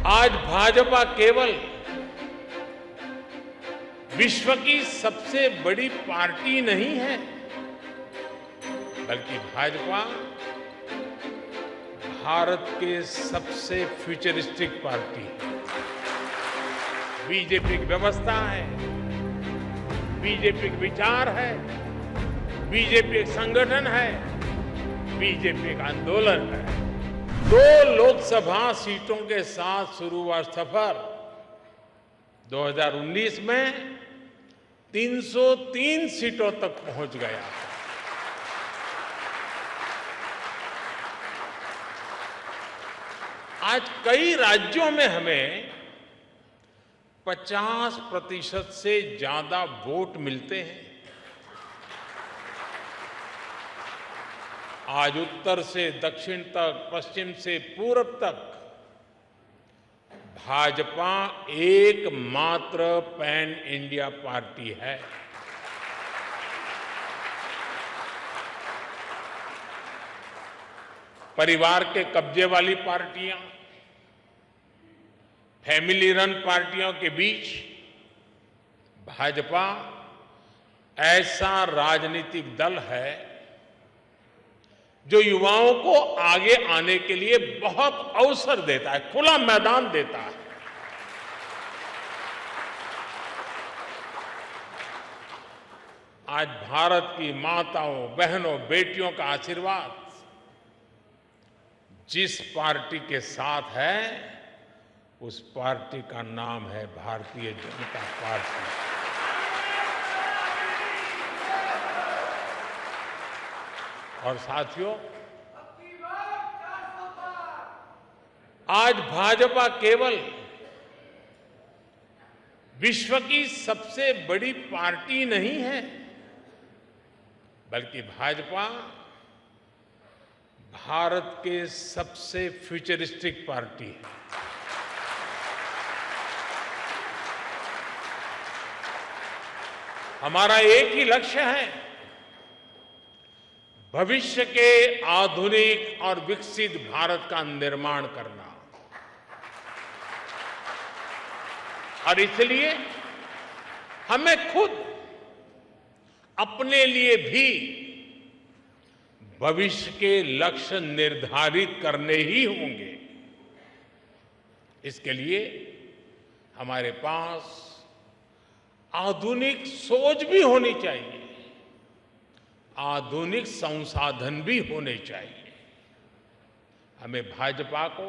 आज भाजपा केवल विश्व की सबसे बड़ी पार्टी नहीं है, बल्कि भाजपा भारत के सबसे फ्यूचरिस्टिक पार्टी है। बीजेपी की व्यवस्था है, बीजेपी के विचार है, बीजेपी एक संगठन है, बीजेपी एक आंदोलन है। 2 लोकसभा सीटों के साथ शुरू हुआ सफर 2019 में 303 सीटों तक पहुंच गया। आज कई राज्यों में हमें 50% से ज्यादा वोट मिलते हैं। आज उत्तर से दक्षिण तक, पश्चिम से पूरब तक भाजपा एकमात्र पैन इंडिया पार्टी है। परिवार के कब्जे वाली पार्टियां, फैमिली रन पार्टियों के बीच भाजपा ऐसा राजनीतिक दल है जो युवाओं को आगे आने के लिए बहुत अवसर देता है, खुला मैदान देता है। आज भारत की माताओं, बहनों, बेटियों का आशीर्वाद जिस पार्टी के साथ है, उस पार्टी का नाम है भारतीय जनता पार्टी। और साथियों, आज भाजपा केवल विश्व की सबसे बड़ी पार्टी नहीं है, बल्कि भाजपा भारत के सबसे फ्यूचरिस्टिक पार्टी है। हमारा एक ही लक्ष्य है, भविष्य के आधुनिक और विकसित भारत का निर्माण करना। और इसलिए हमें खुद अपने लिए भी भविष्य के लक्ष्य निर्धारित करने ही होंगे। इसके लिए हमारे पास आधुनिक सोच भी होनी चाहिए, आधुनिक संसाधन भी होने चाहिए। हमें भाजपा को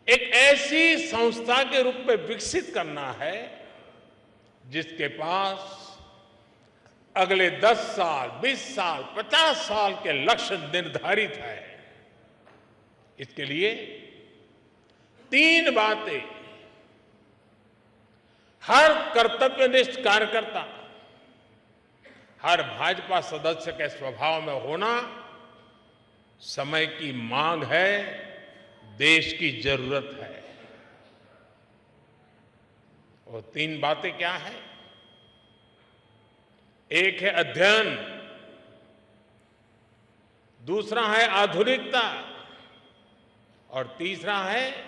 एक ऐसी संस्था के रूप में विकसित करना है जिसके पास अगले 10 साल, 20 साल, 50 साल के लक्ष्य निर्धारित है। इसके लिए 3 बातें हर कर्तव्यनिष्ठ कार्यकर्ता, हर भाजपा सदस्य के स्वभाव में होना समय की मांग है, देश की जरूरत है। वो 3 बातें क्या है? एक है अध्ययन, दूसरा है आधुनिकता और तीसरा है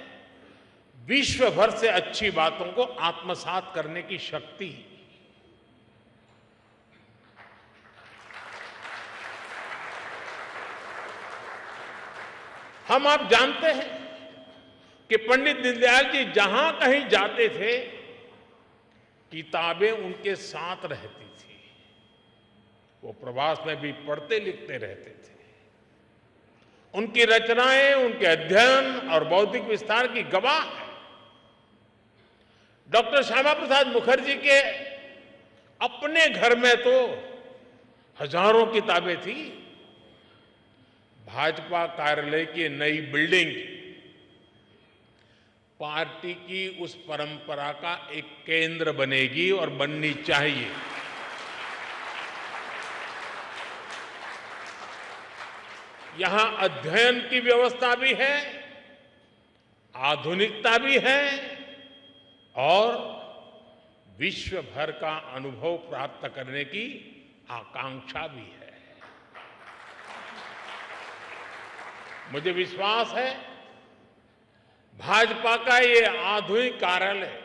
विश्व भर से अच्छी बातों को आत्मसात करने की शक्ति। हम आप जानते हैं कि पंडित दीनदयाल जी जहां कहीं जाते थे, किताबें उनके साथ रहती थी। वो प्रवास में भी पढ़ते लिखते रहते थे। उनकी रचनाएं, उनके अध्ययन और बौद्धिक विस्तार की गवाह है। डॉक्टर श्यामा प्रसाद मुखर्जी के अपने घर में तो हजारों किताबें थी। भाजपा कार्यालय की नई बिल्डिंग पार्टी की उस परंपरा का एक केंद्र बनेगी और बननी चाहिए। यहां अध्ययन की व्यवस्था भी है, आधुनिकता भी है और विश्व भर का अनुभव प्राप्त करने की आकांक्षा भी है। मुझे विश्वास है भाजपा का ये आधुनिक कार्यालय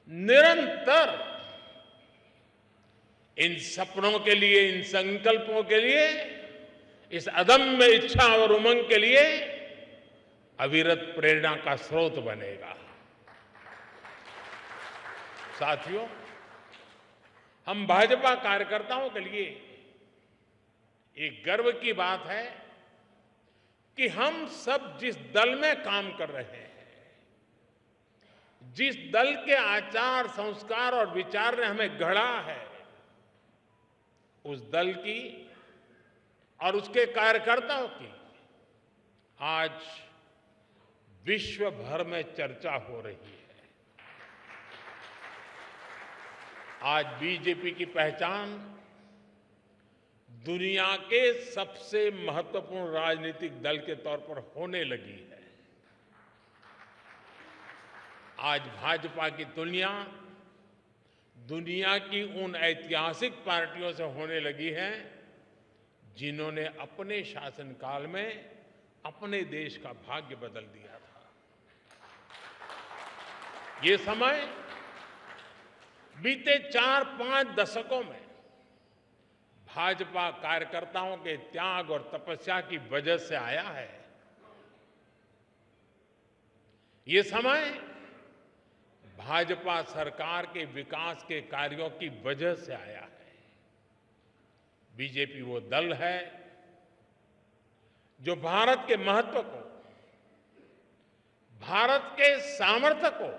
निरंतर इन सपनों के लिए, इन संकल्पों के लिए, इस अदम्य इच्छा और उमंग के लिए अविरत प्रेरणा का स्रोत बनेगा। साथियों, हम भाजपा कार्यकर्ताओं के लिए एक गर्व की बात है कि हम सब जिस दल में काम कर रहे हैं, जिस दल के आचार, संस्कार और विचार ने हमें गढ़ा है, उस दल की और उसके कार्यकर्ताओं की आज विश्व भर में चर्चा हो रही है। आज बीजेपी की पहचान दुनिया के सबसे महत्वपूर्ण राजनीतिक दल के तौर पर होने लगी है। आज भाजपा की तुलना दुनिया की उन ऐतिहासिक पार्टियों से होने लगी है जिन्होंने अपने शासनकाल में अपने देश का भाग्य बदल दिया था। ये समय बीते 4-5 दशकों में भाजपा कार्यकर्ताओं के त्याग और तपस्या की वजह से आया है। ये समय भाजपा सरकार के विकास के कार्यों की वजह से आया है। बीजेपी वो दल है जो भारत के महत्व को, भारत के सामर्थ्य को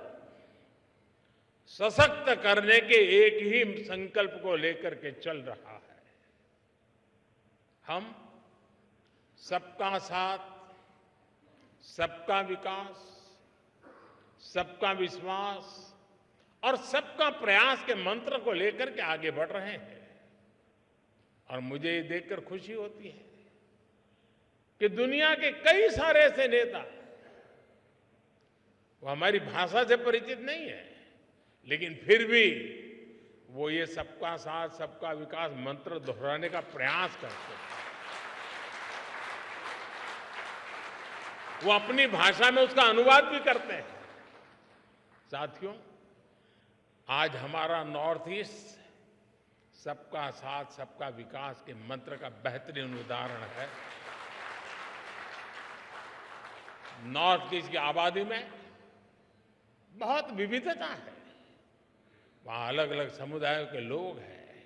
सशक्त करने के एक ही संकल्प को लेकर के चल रहा है। हम सबका साथ, सबका विकास, सबका विश्वास और सबका प्रयास के मंत्र को लेकर के आगे बढ़ रहे हैं। और मुझे ये देखकर खुशी होती है कि दुनिया के कई सारे ऐसे नेता, वो हमारी भाषा से परिचित नहीं है, लेकिन फिर भी वो ये सबका साथ, सबका विकास मंत्र दोहराने का प्रयास करते हैं। वो अपनी भाषा में उसका अनुवाद भी करते हैं। साथियों, आज हमारा नॉर्थ ईस्ट सबका साथ, सबका विकास के मंत्र का बेहतरीन उदाहरण है। नॉर्थ ईस्ट की आबादी में बहुत विविधता है। वहां अलग अलग समुदायों के लोग हैं।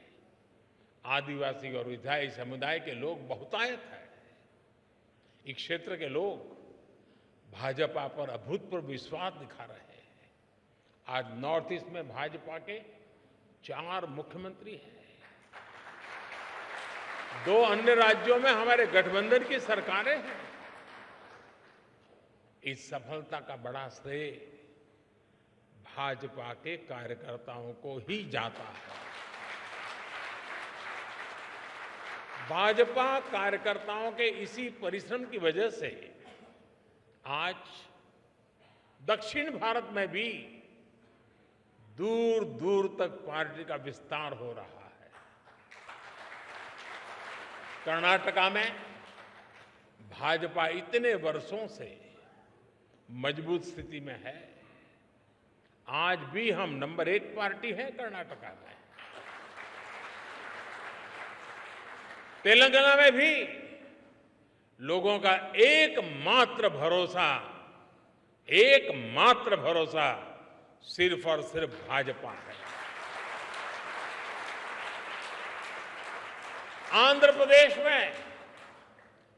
आदिवासी और विधायी समुदाय के लोग बहुतायत हैं। इस क्षेत्र के लोग भाजपा पर अभूतपूर्व विश्वास दिखा रहे हैं। आज नॉर्थ ईस्ट में भाजपा के 4 मुख्यमंत्री हैं। 2 अन्य राज्यों में हमारे गठबंधन की सरकारें हैं। इस सफलता का बड़ा श्रेय भाजपा के कार्यकर्ताओं को ही जाता है। भाजपा कार्यकर्ताओं के इसी परिश्रम की वजह से आज दक्षिण भारत में भी दूर दूर तक पार्टी का विस्तार हो रहा है। कर्नाटका में भाजपा इतने वर्षों से मजबूत स्थिति में है। आज भी हम नंबर 1 पार्टी है कर्नाटका में। तेलंगाना में भी लोगों का एकमात्र भरोसा सिर्फ और सिर्फ भाजपा है। आंध्र प्रदेश में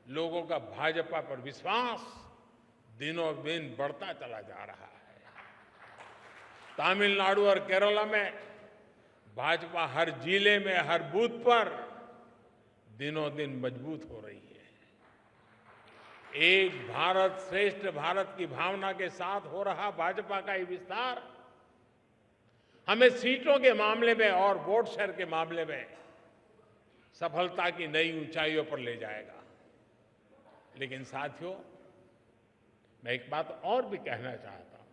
लोगों का भाजपा पर विश्वास दिनों दिन बढ़ता चला जा रहा है। तमिलनाडु और केरला में भाजपा हर जिले में, हर बूथ पर दिनों दिन मजबूत हो रही है। एक भारत श्रेष्ठ भारत की भावना के साथ हो रहा भाजपा का ये विस्तार हमें सीटों के मामले में और वोट शेयर के मामले में सफलता की नई ऊंचाइयों पर ले जाएगा। लेकिन साथियों, मैं एक बात और भी कहना चाहता हूं।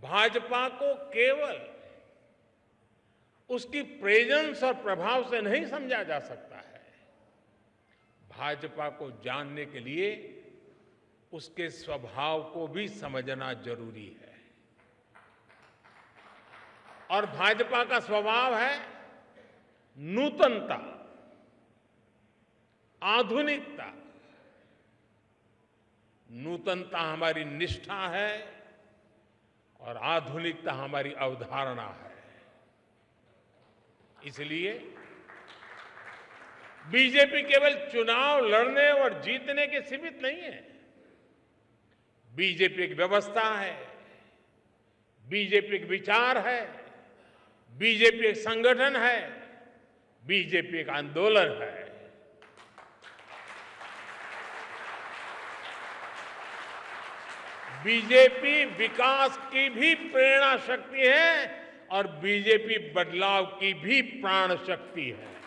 भाजपा को केवल उसकी प्रेजेंस और प्रभाव से नहीं समझा जा सकता है। भाजपा को जानने के लिए उसके स्वभाव को भी समझना जरूरी है। और भाजपा का स्वभाव है नूतनता, आधुनिकता। नूतनता हमारी निष्ठा है और आधुनिकता हमारी अवधारणा है। इसलिए बीजेपी केवल चुनाव लड़ने और जीतने के सीमित नहीं है। बीजेपी एक व्यवस्था है, बीजेपी एक विचार है, बीजेपी एक संगठन है, बीजेपी एक आंदोलन है। बीजेपी विकास की भी प्रेरणा शक्ति है और बीजेपी बदलाव की भी प्राण शक्ति है।